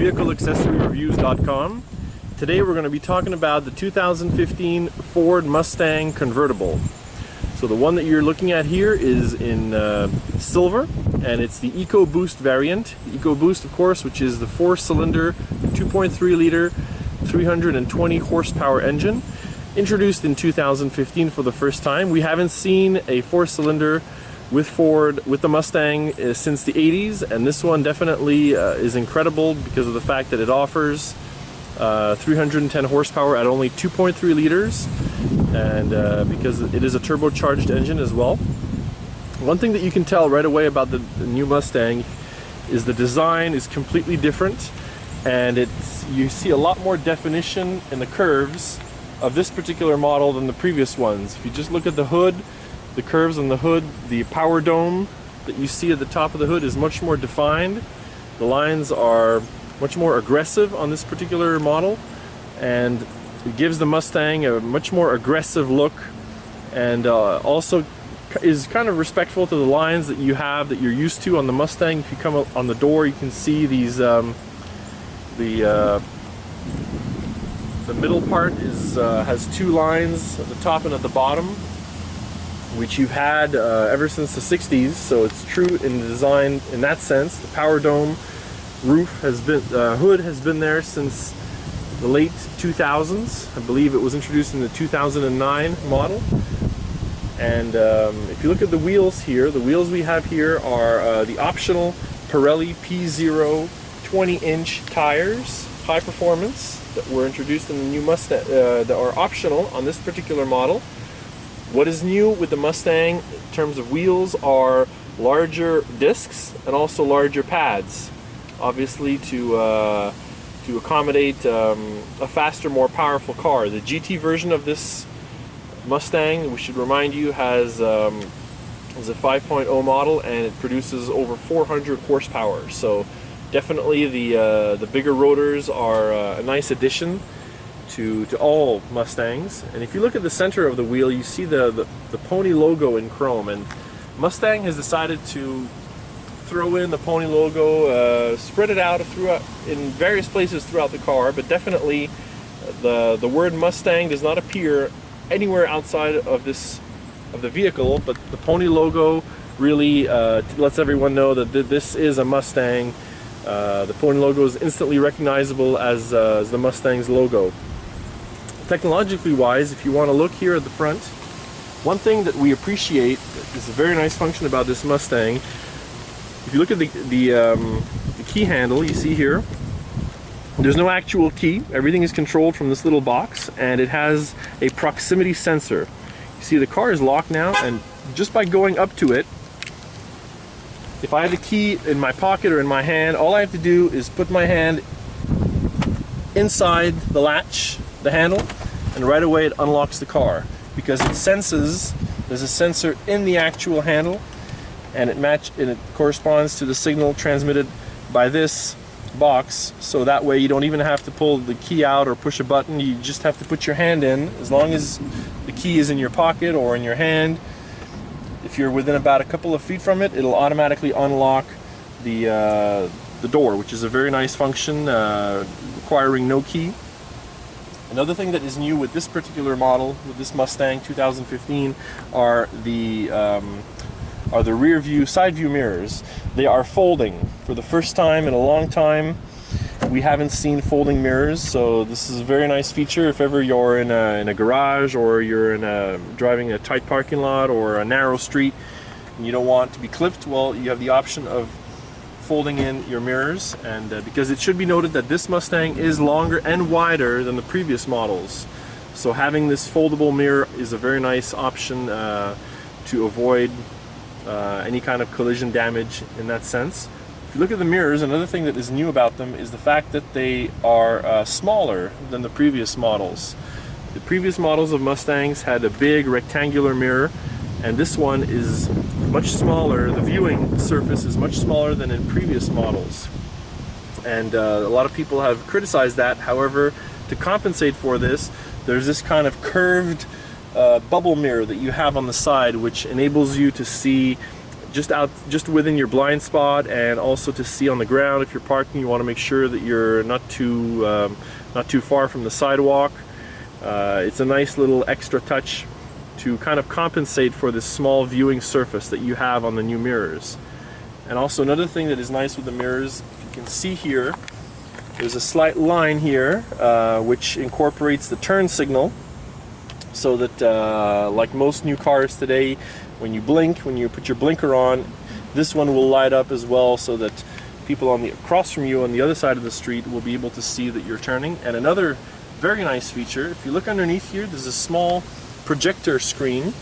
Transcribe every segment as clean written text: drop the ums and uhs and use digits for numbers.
vehicleaccessoryreviews.com. Today we're going to be talking about the 2015 Ford Mustang convertible. So the one that you're looking at here is in silver, and it's the Ecoboost variant. The Ecoboost, of course, which is the 4-cylinder, 2.3 liter, 320 horsepower engine, introduced in 2015 for the first time. We haven't seen a 4-cylinder with Ford, with the Mustang, since the 80s, and this one definitely is incredible because of the fact that it offers 310 horsepower at only 2.3 liters, and because it is a turbocharged engine as well. One thing that you can tell right away about the new Mustang is the design is completely different, and you see a lot more definition in the curves of this particular model than the previous ones. If you just look at the hood, the curves on the hood, the power dome that you see at the top of the hood is much more defined. The lines are much more aggressive on this particular model, and it gives the Mustang a much more aggressive look, and also is kind of respectful to the lines that you have, that you're used to on the Mustang. If you come up on the door, you can see these the middle part has two lines at the top and at the bottom, which you've had ever since the 60s, so it's true in the design in that sense. The power dome roof has been, hood has been there since the late 2000s. I believe it was introduced in the 2009 model. And if you look at the wheels here, the wheels we have here are the optional Pirelli P0 20-inch tires, high performance, that were introduced in the new Mustang, that are optional on this particular model. What is new with the Mustang in terms of wheels are larger discs and also larger pads, obviously to accommodate a faster, more powerful car. The GT version of this Mustang, we should remind you, is a 5.0 model, and it produces over 400 horsepower. So definitely the bigger rotors are a nice addition to all Mustangs. And if you look at the center of the wheel, you see the pony logo in chrome, and Mustang has decided to throw in the pony logo, spread it out in various places throughout the car, but definitely the word Mustang does not appear anywhere outside of the vehicle, but the pony logo really lets everyone know that this is a Mustang. The pony logo is instantly recognizable as the Mustang's logo. Technologically wise, if you want to look here at the front, one thing that we appreciate is a very nice function about this Mustang. If you look at the key handle, you see here, there's no actual key. Everything is controlled from this little box, and it has a proximity sensor. You see the car is locked now, and just by going up to it, if I have the key in my pocket or in my hand, all I have to do is put my hand inside the latch, the handle, and right away it unlocks the car, because it senses, there's a sensor in the actual handle, and it corresponds to the signal transmitted by this box. So that way you don't even have to pull the key out or push a button. You just have to put your hand in. As long as the key is in your pocket or in your hand, if you're within about a couple of feet from it, it'll automatically unlock the door, which is a very nice function, requiring no key. Another thing that is new with this particular model, with this Mustang 2015, are the rear view, side view mirrors. They are folding. For the first time in a long time, we haven't seen folding mirrors, so this is a very nice feature. If ever you're in a garage, or you're driving a tight parking lot or a narrow street and you don't want to be clipped, well, you have the option of folding in your mirrors. And because it should be noted that this Mustang is longer and wider than the previous models, so having this foldable mirror is a very nice option to avoid any kind of collision damage in that sense. If you look at the mirrors, another thing that is new about them is the fact that they are smaller than the previous models. The previous models of Mustangs had a big rectangular mirror, and this one is much smaller. The viewing surface is much smaller than in previous models, and a lot of people have criticized that. However, to compensate for this, there's this kind of curved bubble mirror that you have on the side, which enables you to see just within your blind spot, and also to see on the ground. If you're parking, you want to make sure that you're not too far from the sidewalk. It's a nice little extra touch to kind of compensate for this small viewing surface that you have on the new mirrors. And also another thing that is nice with the mirrors, if you can see here, there's a slight line here which incorporates the turn signal, so that like most new cars today, when you blink, when you put your blinker on, this one will light up as well, so that people across from you on the other side of the street will be able to see that you're turning. And another very nice feature, if you look underneath here, there's a small projector screen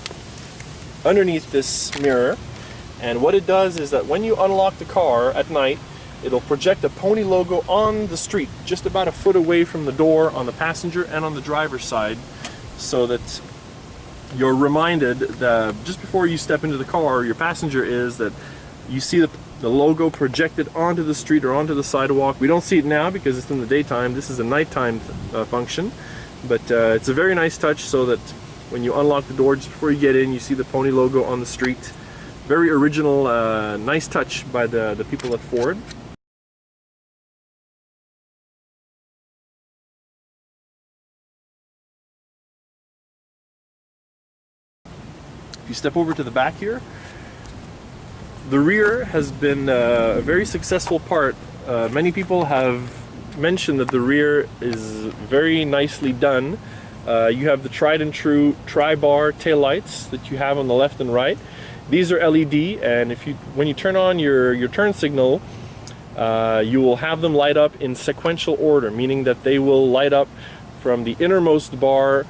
underneath this mirror, and what it does is that when you unlock the car at night, it'll project a Pony logo on the street, just about a foot away from the door on the passenger and on the driver's side, so that you're reminded that just before you step into the car, your passenger is, that you see the logo projected onto the street or onto the sidewalk. We don't see it now because it's in the daytime. This is a nighttime function, but it's a very nice touch, so that when you unlock the door just before you get in, you see the Pony logo on the street. Very original, nice touch by the people at Ford. If you step over to the back here, the rear has been a very successful part. Many people have mentioned that the rear is very nicely done. You have the tried and true tri-bar taillights that you have on the left and right. These are LED, and when you turn on your turn signal, you will have them light up in sequential order, meaning that they will light up from the innermost bar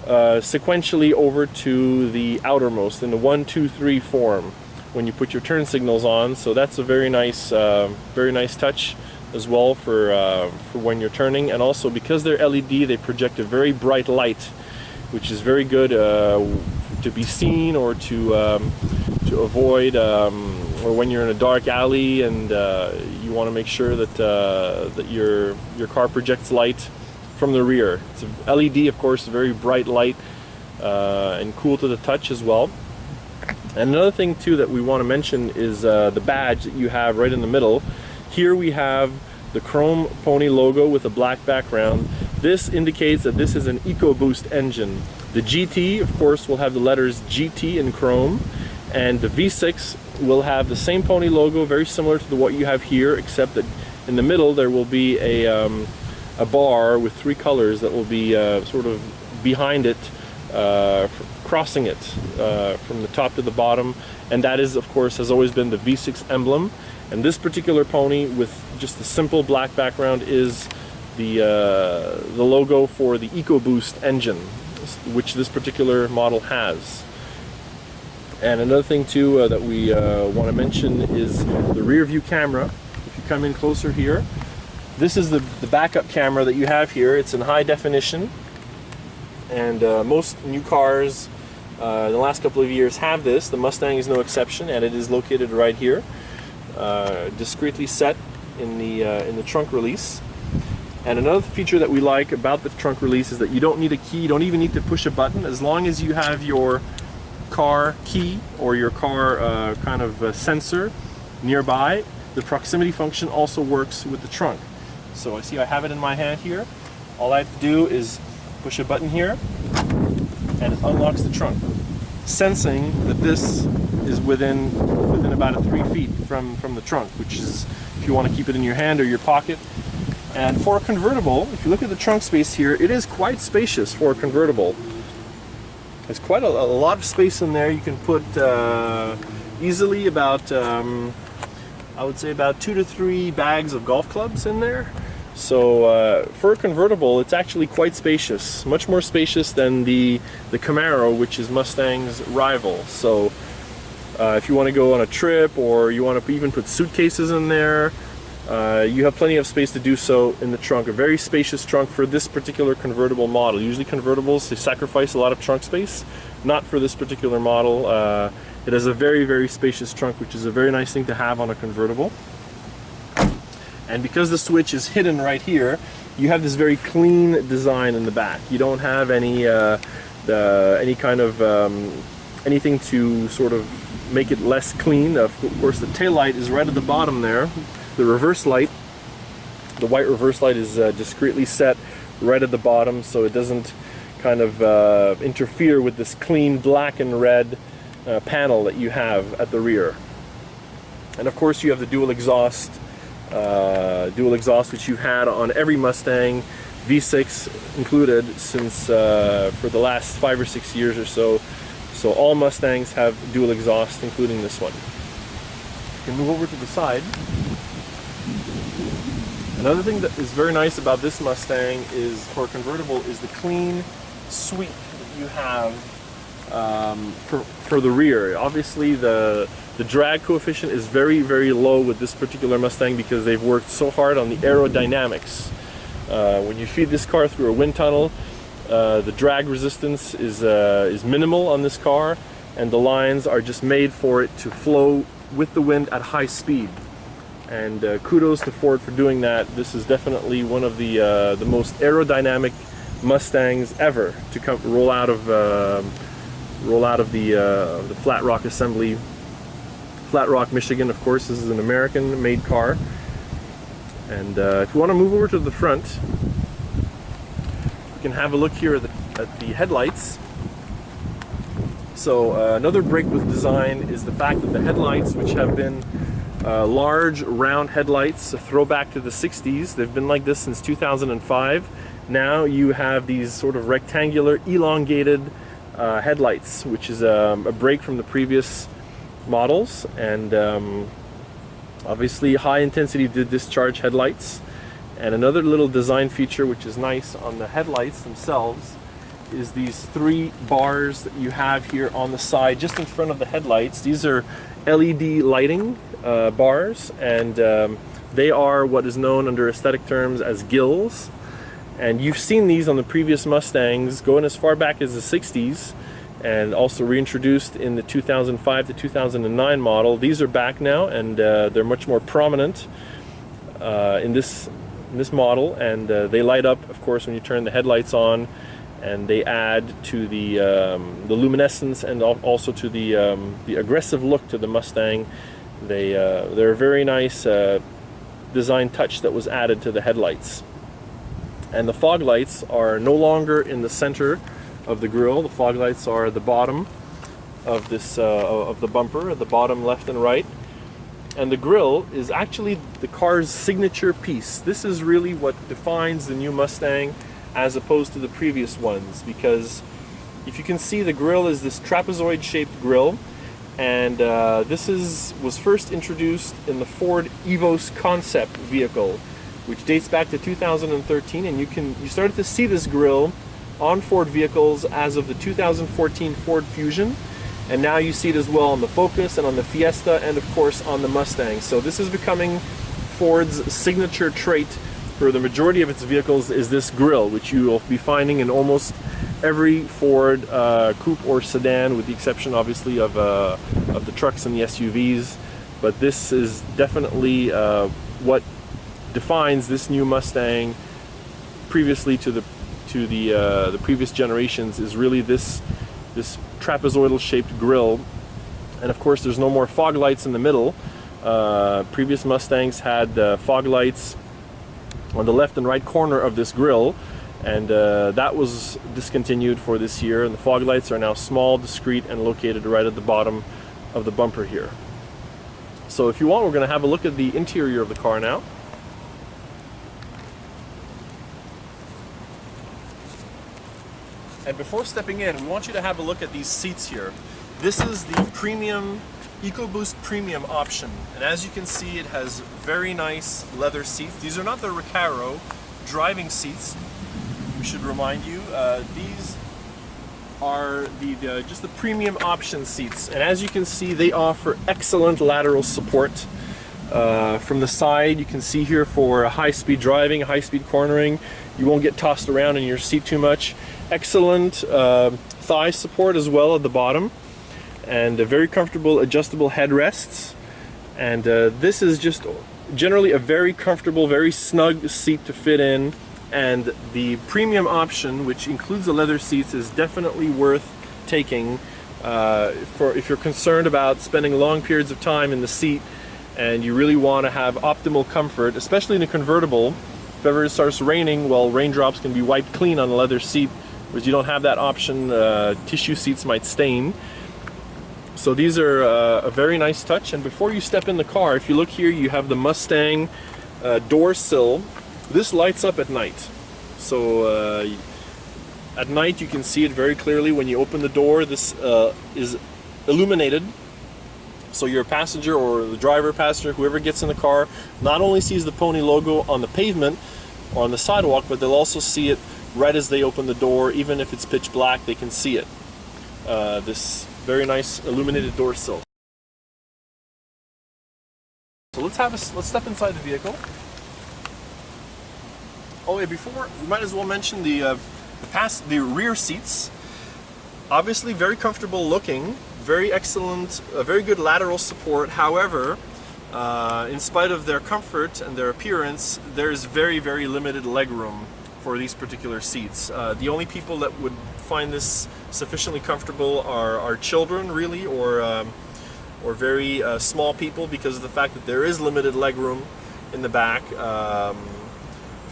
sequentially over to the outermost in the 1, 2, 3 form when you put your turn signals on. So that's a very nice touch as well for when you're turning. And also, because they're LED, they project a very bright light, which is very good to be seen, or to avoid, or when you're in a dark alley and you want to make sure that that your car projects light from the rear. It's a LED, of course, very bright light and cool to the touch as well. And another thing too that we want to mention is the badge that you have right in the middle. Here we have the chrome Pony logo with a black background. This indicates that this is an EcoBoost engine. The GT, of course, will have the letters GT in chrome, and the V6 will have the same Pony logo, very similar to what you have here, except that in the middle there will be a bar with 3 colors that will be sort of behind it, crossing it from the top to the bottom, and that is, of course, has always been the V6 emblem. And this particular Pony with just the simple black background is the logo for the EcoBoost engine, which this particular model has. And another thing too that we want to mention is the rear view camera. If you come in closer here, this is the backup camera that you have here. It's in high definition, and most new cars in the last couple of years have this. The Mustang is no exception, and it is located right here, discreetly set in the trunk release. And another feature that we like about the trunk release is that you don't need a key, you don't even need to push a button. As long as you have your car key or your car kind of sensor nearby, the proximity function also works with the trunk. So I see I have it in my hand here. All I have to do is push a button here and it unlocks the trunk, sensing that this is within about 3 feet from the trunk, which is if you want to keep it in your hand or your pocket. And for a convertible, if you look at the trunk space here, it is quite spacious for a convertible. There's quite a lot of space in there. You can put easily about, I would say about 2 to 3 bags of golf clubs in there. So for a convertible, it's actually quite spacious, much more spacious than the Camaro, which is Mustang's rival. So if you want to go on a trip, or you want to even put suitcases in there, you have plenty of space to do so in the trunk. A very spacious trunk for this particular convertible model. Usually convertibles, they sacrifice a lot of trunk space. Not for this particular model. It has a very, very spacious trunk, which is a very nice thing to have on a convertible. And because the switch is hidden right here, you have this very clean design in the back. You don't have any kind of anything to sort of make it less clean. Of course, the tail light is right at the bottom there. The reverse light, the white reverse light, is discreetly set right at the bottom, so it doesn't kind of interfere with this clean black and red panel that you have at the rear. And of course, you have the dual exhaust which you've had on every Mustang, V6 included, since for the last 5 or 6 years or so. So all Mustangs have dual exhaust, including this one. You can move over to the side. Another thing that is very nice about this Mustang is, for a convertible, is the clean sweep that you have for the rear. Obviously, the drag coefficient is very, very low with this particular Mustang because they've worked so hard on the aerodynamics. When you feed this car through a wind tunnel, the drag resistance is minimal on this car, and the lines are just made for it to flow with the wind at high speed. And kudos to Ford for doing that. This is definitely one of the most aerodynamic Mustangs ever to roll out of the Flat Rock assembly. Flat Rock, Michigan, of course. This is an American-made car. And if you want to move over to the front, you can have a look here at the headlights. So another break with design is the fact that the headlights, which have been large round headlights, a throwback to the 60s, they've been like this since 2005. Now you have these sort of rectangular, elongated headlights, which is a break from the previous models, and obviously high intensity discharge headlights. And another little design feature which is nice on the headlights themselves is these 3 bars that you have here on the side just in front of the headlights. These are LED lighting bars, and they are what is known under aesthetic terms as gills. And you've seen these on the previous Mustangs going as far back as the 60s, and also reintroduced in the 2005 to 2009 model. These are back now, and they're much more prominent in this model, and they light up, of course, when you turn the headlights on, and they add to the luminescence and also to the aggressive look to the Mustang. They're a very nice design touch that was added to the headlights. And the fog lights are no longer in the center of the grille. The fog lights are at the bottom of this of the bumper, at the bottom left and right. And the grille is actually the car's signature piece. This is really what defines the new Mustang as opposed to the previous ones, because if you can see, the grille is this trapezoid shaped grille, and this was first introduced in the Ford Evos concept vehicle, which dates back to 2013, and you started to see this grille on Ford vehicles as of the 2014 Ford Fusion, and now you see it as well on the Focus and on the Fiesta, and of course on the Mustang. So this is becoming Ford's signature trait for the majority of its vehicles, is this grille, which you will be finding in almost every Ford coupe or sedan, with the exception obviously of the trucks and the SUVs. But this is definitely what defines this new Mustang previously to the previous generations, is really this trapezoidal shaped grille. And of course there's no more fog lights in the middle. Previous Mustangs had fog lights on the left and right corner of this grille, and that was discontinued for this year, and the fog lights are now small, discreet, and located right at the bottom of the bumper here. So if you want, we're going to have a look at the interior of the car now. And before stepping in, we want you to have a look at these seats here. This is the premium Ecoboost Premium option, and as you can see, it has very nice leather seats. These are not the Recaro driving seats, we should remind you. These are just the premium option seats, and as you can see, they offer excellent lateral support. From the side, you can see here, for high-speed driving, high-speed cornering, you won't get tossed around in your seat too much. Excellent thigh support as well at the bottom, and very comfortable adjustable headrests. And this is just generally a very comfortable, very snug seat to fit in. And the premium option, which includes the leather seats, is definitely worth taking if you're concerned about spending long periods of time in the seat and you really want to have optimal comfort, especially in a convertible. If ever it starts raining, well, raindrops can be wiped clean on a leather seat, whereas you don't have that option. Tissue seats might stain. So these are a very nice touch. And before you step in the car, if you look here, you have the Mustang door sill. This lights up at night. So at night you can see it very clearly when you open the door. This is illuminated. So your passenger or the driver, passenger, whoever gets in the car, not only sees the Pony logo on the pavement or on the sidewalk, but they'll also see it right as they open the door. Even if it's pitch black, they can see it. This very nice illuminated door sill. So let's step inside the vehicle. Oh yeah, before, we might as well mention the rear seats. Obviously very comfortable looking, very excellent, very good lateral support. However, in spite of their comfort and their appearance, there's very, very limited leg room for these particular seats. The only people that would find this sufficiently comfortable are children, really, or very small people, because of the fact that there is limited leg room in the back. Of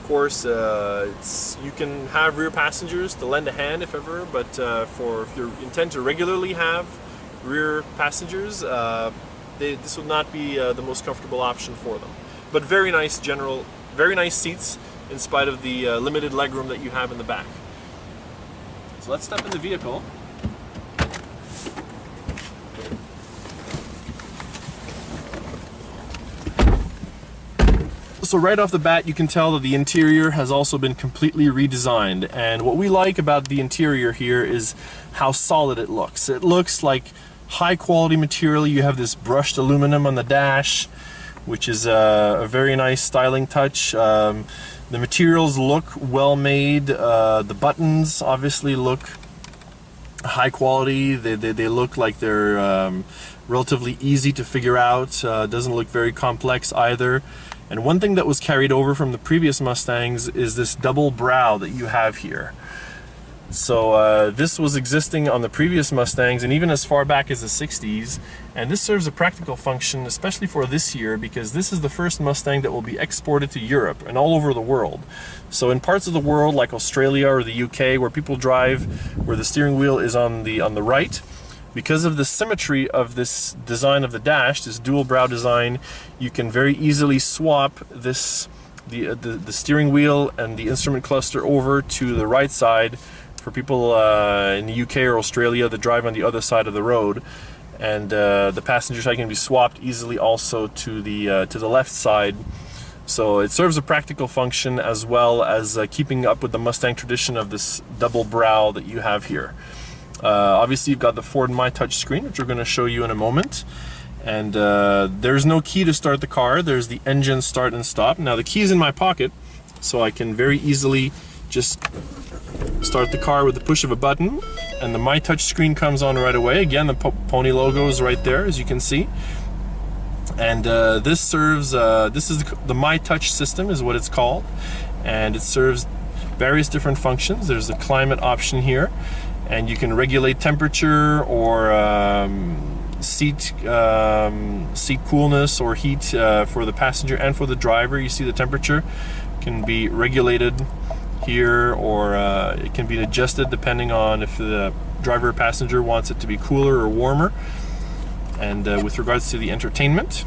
course, you can have rear passengers to lend a hand if ever, but if you intend to regularly have rear passengers, this would not be the most comfortable option for them. But very nice very nice seats in spite of the limited legroom that you have in the back. So let's step in the vehicle. So right off the bat, you can tell that the interior has also been completely redesigned. And what we like about the interior here is how solid it looks. It looks like high quality material. You have this brushed aluminum on the dash, which is a very nice styling touch. The materials look well made. The buttons obviously look high quality. They look like they're relatively easy to figure out. Doesn't look very complex either. And one thing that was carried over from the previous Mustangs is this double brow that you have here. So this was existing on the previous Mustangs and even as far back as the 60s, and this serves a practical function, especially for this year, because this is the first Mustang that will be exported to Europe and all over the world. So in parts of the world like Australia or the UK, where people drive where the steering wheel is on the right, because of the symmetry of this design of the dash, this dual brow design, you can very easily swap the steering wheel and the instrument cluster over to the right side for people in the UK or Australia that drive on the other side of the road, and the passenger side can be swapped easily also to the left side. So it serves a practical function as well as keeping up with the Mustang tradition of this double brow that you have here. Obviously you've got the Ford My Touch screen, which we're going to show you in a moment, and there's no key to start the car. There's the engine start and stop. Now the key is in my pocket, so I can very easily just start the car with the push of a button, and the My Touch screen comes on right away. Again, the Pony logo is right there, as you can see. And this serves, this is the My Touch system is what it's called, and it serves various different functions. There's a climate option here, and you can regulate temperature or seat coolness or heat for the passenger and for the driver. You see the temperature can be regulated here, or it can be adjusted depending on if the driver or passenger wants it to be cooler or warmer. And with regards to the entertainment,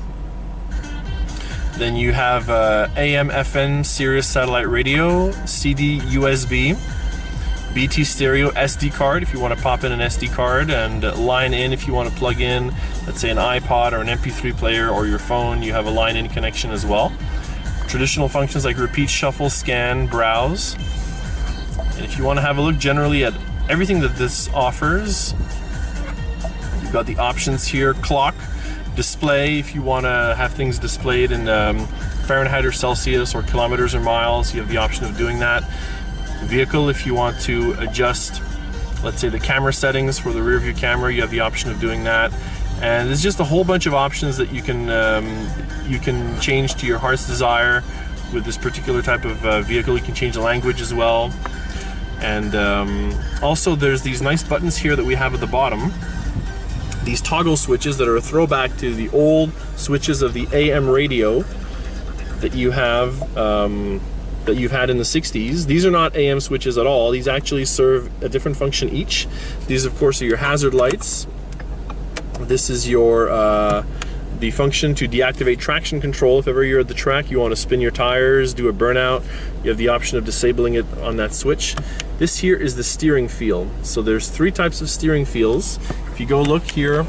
then you have AM, FM, Sirius satellite radio, CD, USB, BT stereo, SD card if you want to pop in an SD card, and line in if you want to plug in, let's say, an iPod or an MP3 player or your phone. You have a line-in connection as well. Traditional functions like repeat, shuffle, scan, browse. And if you want to have a look generally at everything that this offers, you've got the options here. Clock, display if you want to have things displayed in Fahrenheit or Celsius or kilometers or miles, you have the option of doing that. Vehicle, if you want to adjust, let's say, the camera settings for the rear view camera, you have the option of doing that. And there's just a whole bunch of options that you can change to your heart's desire with this particular type of vehicle. You can change the language as well. And also there's these nice buttons here that we have at the bottom. these toggle switches that are a throwback to the old switches of the AM radio that you have that you've had in the 60s. These are not AM switches at all. These actually serve a different function each. These, of course, are your hazard lights. This is your the function to deactivate traction control. If ever you're at the track, you want to spin your tires, do a burnout, you have the option of disabling it on that switch. This here is the steering feel. So there's 3 types of steering feels. If you go look here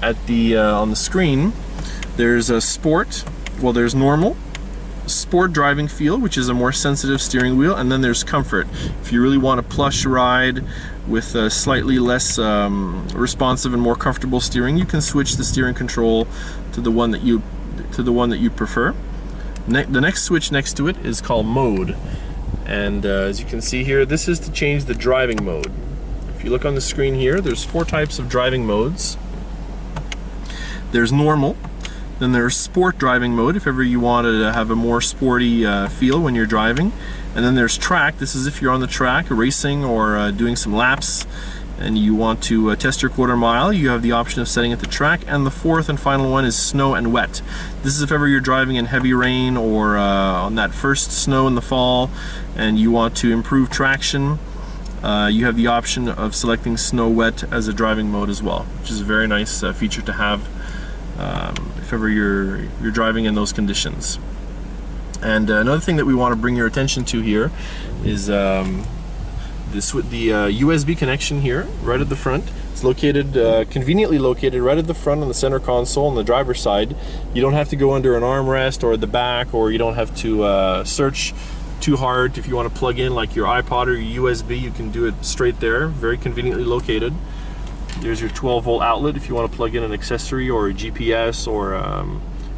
at the on the screen, there's a sport, well, there's normal, sport driving feel, which is a more sensitive steering wheel, and then there's comfort. If you really want a plush ride with a slightly less responsive and more comfortable steering, you can switch the steering control to the one that you prefer. The next switch next to it is called mode, and as you can see here, this is to change the driving mode. If you look on the screen here, there's 4 types of driving modes. There's normal. Then there's sport driving mode, if ever you wanted to have a more sporty feel when you're driving. And then there's track. This is if you're on the track racing or doing some laps and you want to test your quarter mile, you have the option of setting it to track. And the 4th and final one is snow and wet. This is if ever you're driving in heavy rain or on that first snow in the fall and you want to improve traction, you have the option of selecting snow wet as a driving mode as well, which is a very nice feature to have if ever you're driving in those conditions. And another thing that we want to bring your attention to here is this with the USB connection here right at the front. It's located conveniently located right at the front on the center console on the driver's side. You don't have to go under an armrest or at the back, or you don't have to search too hard. If you want to plug in like your iPod or your USB, you can do it straight there, very conveniently located. There's your 12-volt outlet if you want to plug in an accessory or a GPS or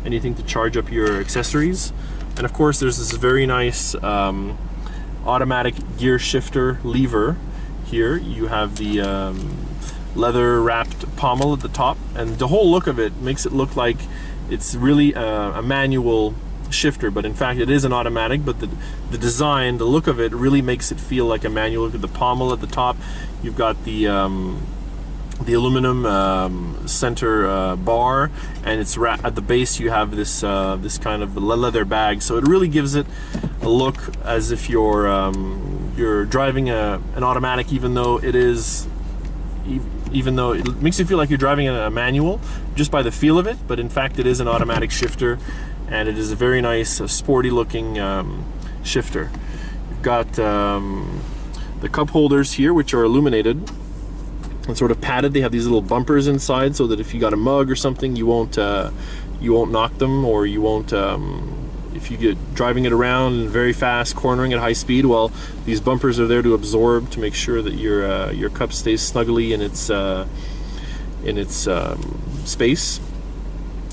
anything to charge up your accessories. And of course, there's this very nice automatic gear shifter lever here. You have the leather wrapped pommel at the top, and the whole look of it makes it look like it's really a manual shifter, but in fact it is an automatic. But the design, the look of it really makes it feel like a manual. Look at the pommel at the top. You've got the aluminum center bar, and it's at the base you have this this kind of leather bag, so it really gives it a look as if you're driving an automatic, even though it makes you feel like you're driving a manual just by the feel of it, but in fact it is an automatic shifter, and it is a very nice sporty looking shifter. You've got the cup holders here, which are illuminated and sort of padded. They have these little bumpers inside so that if you got a mug or something, you won't knock them, or you won't if you get driving it around very fast, cornering at high speed. Well, these bumpers are there to absorb, to make sure that your cup stays snugly in its space.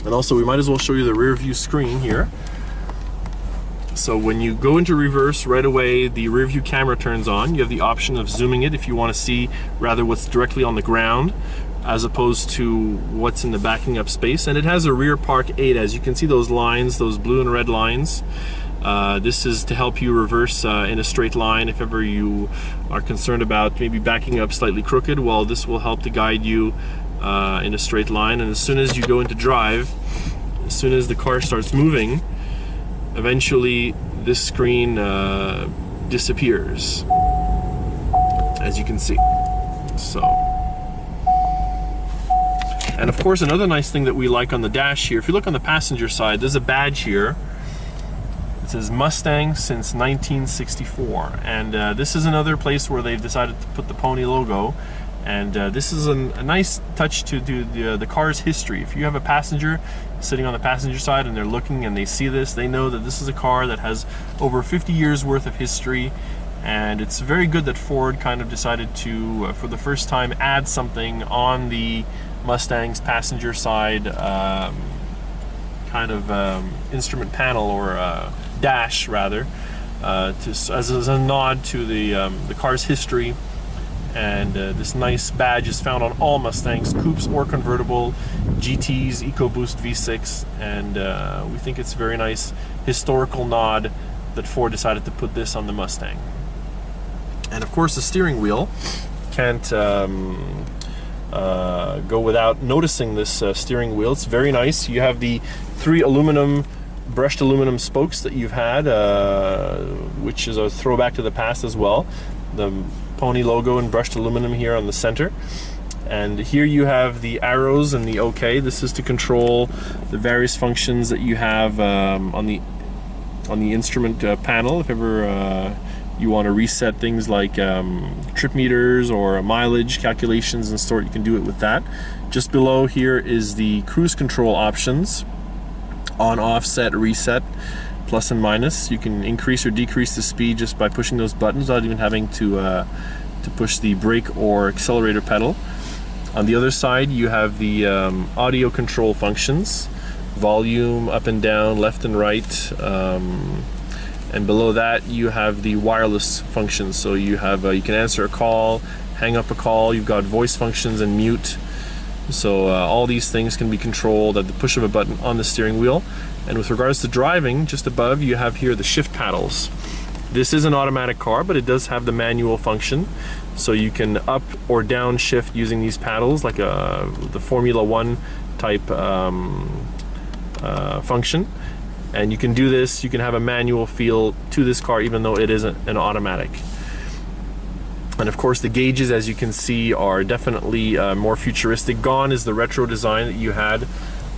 And also, we might as well show you the rear view screen here. So when you go into reverse, right away the rear view camera turns on. You have the option of zooming it if you want to see rather what's directly on the ground as opposed to what's in the backing up space. And it has a rear park aid, as you can see those lines, those blue and red lines. This is to help you reverse in a straight line if ever you are concerned about maybe backing up slightly crooked. Well, this will help to guide you in a straight line. And as soon as you go into drive, as soon as the car starts moving, eventually this screen disappears, as you can see. So, and of course, another nice thing that we like on the dash here, if you look on the passenger side, there's a badge here. It says Mustang since 1964, and this is another place where they've decided to put the pony logo. And this is a nice touch to do the car's history. If you have a passenger sitting on the passenger side and they're looking and they see this, they know that this is a car that has over 50 years worth of history. And it's very good that Ford kind of decided to, for the first time, add something on the Mustang's passenger side kind of instrument panel, or dash rather, as a nod to the car's history. And this nice badge is found on all Mustangs, coupes or convertible, GTs, EcoBoost V6, and we think it's a very nice historical nod that Ford decided to put this on the Mustang. And of course, the steering wheel can't go without noticing this steering wheel. It's very nice. You have the 3 brushed aluminum spokes that you've had, which is a throwback to the past as well. The Pony logo in brushed aluminum here on the center. And here you have the arrows and the OK. This is to control the various functions that you have on the instrument panel. If ever you want to reset things like trip meters or mileage calculations and sort, you can do it with that. Just below here is the cruise control options: on, off, set, reset, plus and minus. You can increase or decrease the speed just by pushing those buttons without even having to push the brake or accelerator pedal. On the other side, you have the audio control functions: volume, up and down, left and right. And below that, you have the wireless functions. So you have you can answer a call, hang up a call. You've got voice functions and mute. So all these things can be controlled at the push of a button on the steering wheel. And with regards to driving, just above you have here the shift paddles. This is an automatic car, but it does have the manual function. So you can up or down shift using these paddles, like the Formula 1 type function. And you can do this, you can have a manual feel to this car even though it isn't an automatic. And of course the gauges, as you can see, are definitely more futuristic. Gone is the retro design that you had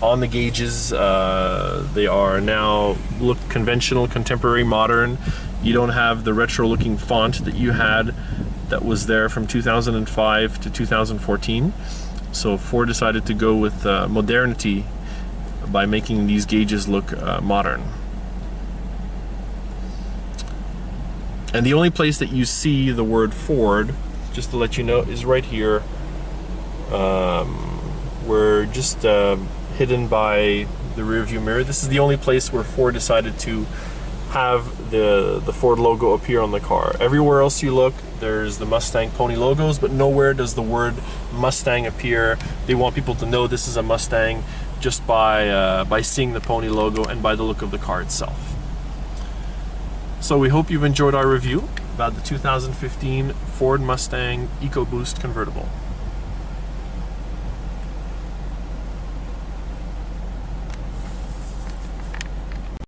on the gauges. They are now look conventional, contemporary, modern. You don't have the retro looking font that you had that was there from 2005 to 2014. So Ford decided to go with modernity by making these gauges look modern. And the only place that you see the word Ford, just to let you know, is right here. We're just hidden by the rear view mirror. This is the only place where Ford decided to have the Ford logo appear on the car. Everywhere else you look, there's the Mustang Pony logos, but nowhere does the word Mustang appear. They want people to know this is a Mustang just by seeing the Pony logo and by the look of the car itself. So we hope you've enjoyed our review about the 2015 Ford Mustang Ecoboost convertible.